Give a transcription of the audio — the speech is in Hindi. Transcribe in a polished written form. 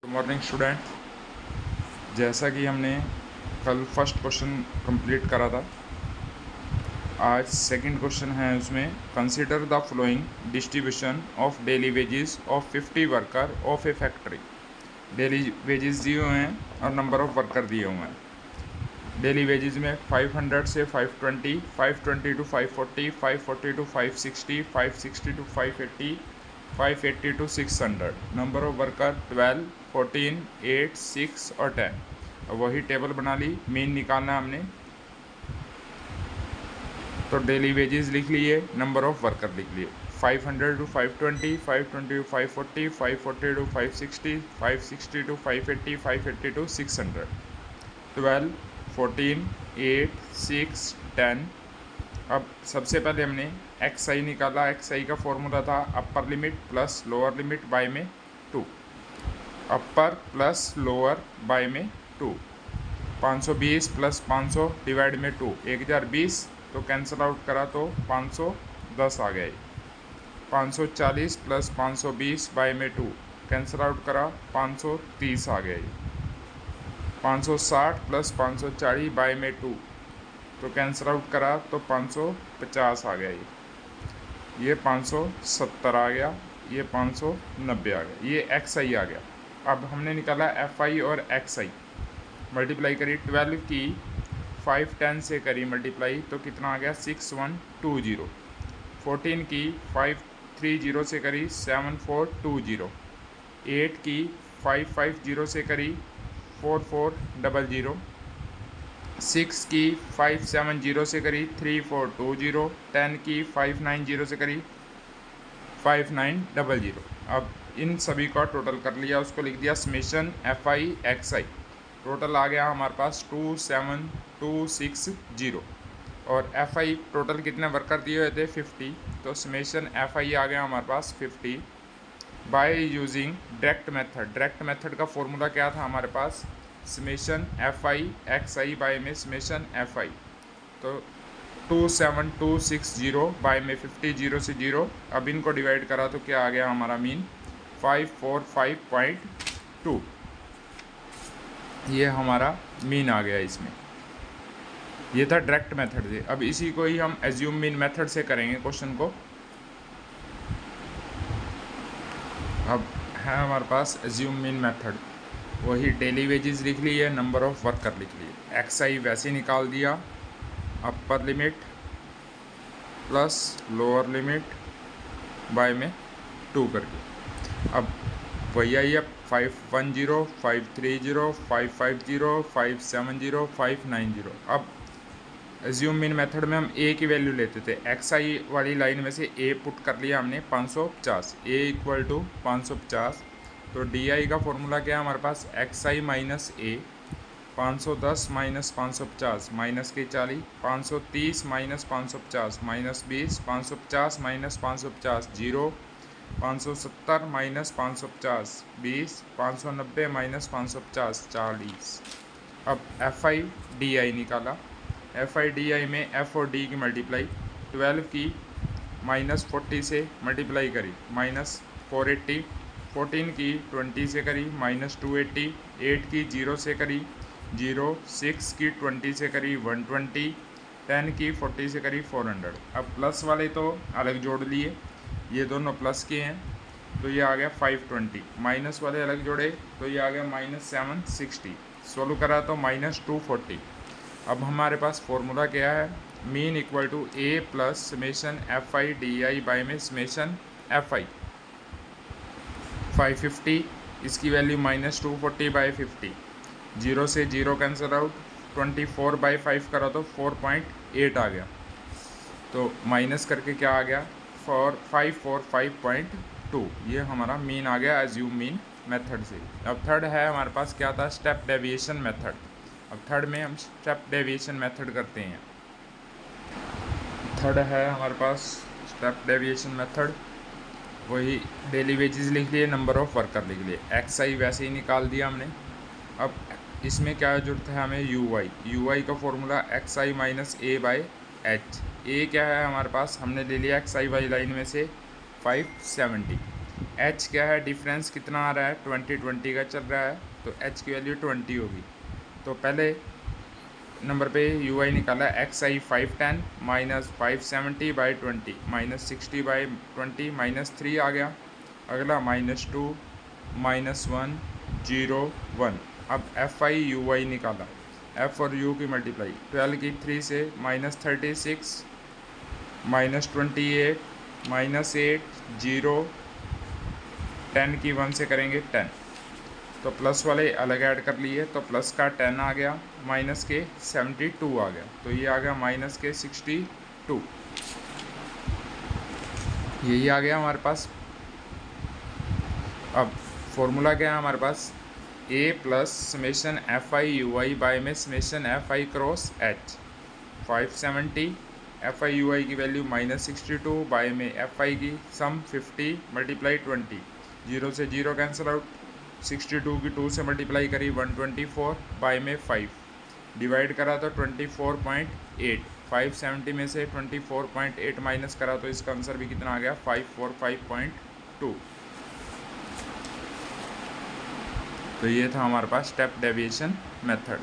मॉर्निंग स्टूडेंट, जैसा कि हमने कल फर्स्ट क्वेश्चन कंप्लीट करा था, आज सेकंड क्वेश्चन है। उसमें consider the flowing distribution of daily wages of 50 worker of A factory. Daily wages दिए हुए हैं और नंबर ऑफ वर्कर दिए हुए हैं। डेली वेजेस में 500 से 520, 520 to 540, 540 to 560, 560 to 580, 580 to 600। Number of worker 12, 14, 8, 6 और 10। अब वही टेबल बना ली, मीन निकालना हमने। तो डेली वेजेस लिख लिए, नंबर ऑफ वर्कर लिख लिए। 500 to 520, 520 to 540, 540 to 560, 560 to 580, 580 to 600। 12, 14, 8, 6, 10। अब सबसे पहले हमने एक्स आई निकाला। एक्स आई का फॉर्मूला था upper limit plus lower limit by में 2। अपर प्लस लोअर बाय में 2। 520 प्लस 500 डिवाइड में 2, 1020। तो कैंसिल आउट करा तो 510 आ गया। 540 प्लस 520 बाय में 2, कैंसिल आउट करा 530 आ गया। 560 प्लस 540 बाय में 2, तो कैंसिल आउट करा तो 550 आ गया। ये 570 आ गया, ये 590 आ गया। ये एक्स आई आ गया। अब हमने निकाला एफ आई और एक्स आई। मल्टीप्लाई करी 12 की 510 से करी मल्टीप्लाई, तो कितना आ गया 6120। 14 की 530 से करी 7420। 8 की 550 से करी 4400। 6 की 570 से करी 3420। 10 की 590 से करी 5900। अब इन सभी का टोटल कर लिया, उसको लिख दिया summation F I X I. Total आ गया हमारे पास 27260। और एफ आई टोटल कितने वर्कर दिए हुए थे 50, तो समेशन एफ आई आ गया हमारे पास 50 by using direct method. Direct method का फॉर्मूला क्या था हमारे पास, summation F I X I by में समेशन एफ आई। तो 27260 बाय में 50, 0 से 0। अब इनको डिवाइड करा तो क्या आ गया हमारा मीन 545.2। ये हमारा मीन आ गया इसमें। ये था डायरेक्ट मेथड से। अब इसी को ही हम एज्यूम मीन मेथड से करेंगे क्वेश्चन को। अब है हमारे पास एज्यूम मीन मेथड। वही डेली वेजेस लिख लिए, नंबर ऑफ वर्कर लिख लिए। एक्स आई वैसे निकाल दिया, upper limit plus lower limit by में 2 करके। अब वही आई है 510, 530, 550, 570, 590। अब एज्यूम मीन मेथड में हम ए की वैल्यू लेते थे। एक्स आई वाली लाइन में से ए पुट कर लिया हमने 550। ए इक्वल टू 550। तो डी आई का फॉर्मूला क्या है हमारे पास, x I minus A. 510 minus 550 minus के 40, 530 minus 550 minus 20, 550 minus 550 0, 570 minus 550 20, 590 minus 550 40। अब एफ आई डी आई निकाला। एफ आई डी आई में एफ और डी की मल्टीप्लाई 12 की माइनस 40 से मल्टीप्लाई करी माइनस 480। 14 की 20 से करी माइनस 280। 8 की 0 से करी 0। 6 की 20 से करी 120। 10 की 40 से करी 400। अब प्लस वाले तो अलग जोड़ लिए, ये दोनों प्लस के हैं, तो ये आ गया 520। माइनस वाले अलग जोड़े तो ये आ गया माइनस 760। सोल्व करा तो माइनस 240। अब हमारे पास फॉर्मूला क्या है, mean equal to A plus summation F I D I by में समेशन एफ आई। 550, इसकी वैल्यू माइनस 240 बाई 50। 0 से 0 कैंसिल आउट। 24 बाई 5 करा तो 4.8 आ गया। तो माइनस करके क्या आ गया 545.2। ये हमारा मीन आ गया एज्यूम मीन मेथड से। अब थर्ड है हमारे पास क्या था, स्टेप डेविएशन मेथड। अब थर्ड में हम स्टेप डेविएशन मेथड करते हैं। थर्ड है हमारे पास स्टेप डेविएशन मेथड। वही डेली वेजेस लिख लिए, नंबर ऑफ वर्कर लिख लिए। एक्स आई वैसे ही निकाल दिया हमने। अब इसमें क्या जरूरत है हमें, यू वाई। यू वाई का formula X I minus A by H. A क्या है हमारे पास, हमने ले लिया एक्स आई वाई लाइन में से 570। एच क्या है, डिफरेंस कितना आ रहा है, 20 का चल रहा है, तो एच की वैल्यू 20 होगी। तो पहले नंबर पे यू आई निकाला, x I 510 minus 570 by 20 minus 60 by 20 minus 3 आ गया। अगला -2 -1 0 1। अब एफ आई यू आई निकाला, एफ और यू की मल्टीप्लाई 12 की 3 से -36 -28 -8 0 10 की 1 से करेंगे 10। तो प्लस वाले अलग ऐड कर लिए, तो प्लस का 10 आ गया, माइनस के 72 आ गया, तो ये आ गया माइनस के 62। यही आ गया हमारे पास। अब फॉर्मूला क्या है हमारे पास, A plus summation F I U I by में summation F I cross H. 570 F I U I की वैल्यू -62 बाई में एफ आई की सम 50 मल्टीप्लाई 20, 0 से 0 कैंसिल आउट, 62 की 2 से मल्टीप्लाई करी 124 बाई में 5 डिवाइड करा तो 24.8। 570 में से 24.8 माइनस करा तो इसका आंसर भी कितना आ गया, 545.2। तो ये था हमारे पास स्टेप डेविएशन मेथड।